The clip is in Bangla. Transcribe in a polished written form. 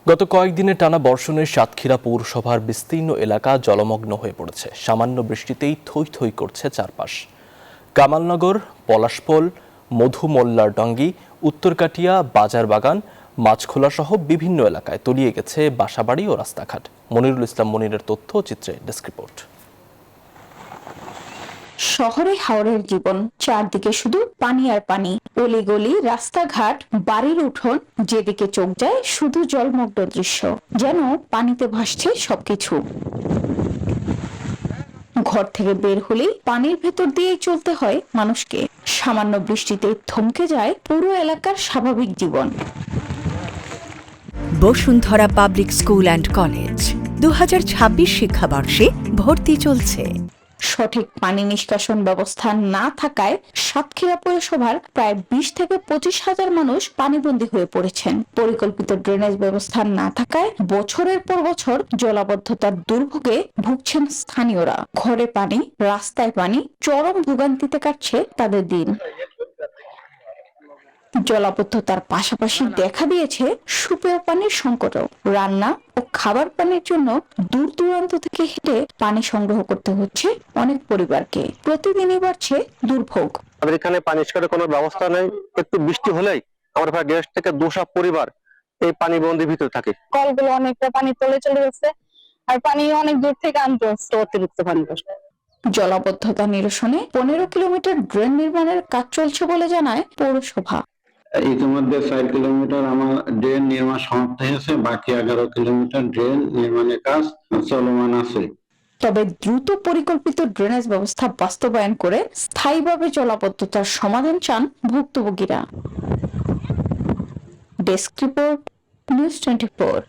গত কয়েকদিনে টানা বর্ষণে সাতক্ষীরা পৌরসভার বিস্তীর্ণ এলাকা জলমগ্ন হয়ে পড়েছে। সামান্য বৃষ্টিতেই থই থই করছে চারপাশ। কামালনগর, পলাশপোল, মধুমোল্লারডাঙ্গি, উত্তরকাটিয়া, বাজারবাগান, মাছখোলা সহ বিভিন্ন এলাকায় তলিয়ে গেছে বাসাবাড়ি ও রাস্তাঘাট। মনিরুল ইসলাম মনিরের তথ্য চিত্রে ডেস্ক রিপোর্ট। শহরে হাওরের জীবন, চারদিকে শুধু পানি আর পানি। অলিগলি, রাস্তাঘাট, বাড়ির উঠোন, যেদিকে চোখ যায় শুধু জলমগ্ন দৃশ্য, যেন পানিতে ভাসছে সবকিছু। ঘর থেকে বের হলেই পানির ভেতর দিয়ে চলতে হয় মানুষকে। সামান্য বৃষ্টিতে থমকে যায় পুরো এলাকার স্বাভাবিক জীবন। Bashundhara public school and college 2026 শিক্ষাবর্ষে ভর্তি চলছে। সঠিক পানি নিষ্কাশন ব্যবস্থা না থাকায় সাতক্ষীরা পৌরসভার প্রায় 20 থেকে 25,000 মানুষ পানিবন্দী হয়ে পড়েছেন। পরিকল্পিত ড্রেনেজ ব্যবস্থা না থাকায় বছরের পর বছর জলাবদ্ধতার দুর্ভোগে ভুগছেন স্থানীয়রা। ঘরে পানি, রাস্তায় পানি, চরম ভোগান্তিতে কাটছে তাদের দিন। জলাবদ্ধতার পাশাপাশি দেখা দিয়েছে সুপেয় পানির সংকটও। রান্না ও খাবার পানির জন্য দূর দূরান্ত থেকে হেঁটে পানি সংগ্রহ করতে হচ্ছে অনেক পরিবারকে। প্রতিদিনই বাড়ছে দুর্ভোগ। আমাদের এখানে পানি নিষ্কাশনের কোনো ব্যবস্থা নেই। একটু বৃষ্টি হলেই আমার প্রায় 1.5 থেকে 200 পরিবার এই পানি বন্দির ভিতরে থাকে। কলগুলো অনেকটা পানি তলে চলে গেছে, আর পানি অনেক দূর থেকে আনতে হচ্ছে, অতিরিক্ত পানি কষ্ট। জলাবদ্ধতা নিরসনে 15 কিলোমিটার ড্রেন নির্মাণের কাজ চলছে বলে জানায় পৌরসভা। ইতিমধ্যে 4 কিলোমিটার আমার ড্রেন নির্মাণ সমাপ্ত হয়েছে, বাকি 11 কিলোমিটার ড্রেন নির্মাণের কাজ চলমান আছে। তবে দ্রুত পরিকল্পিত ড্রেনেজ ব্যবস্থা বাস্তবায়ন করে স্থায়ীভাবে জলাবদ্ধতার সমাধান চান ভুক্তভোগীরা। Desk report, news 24।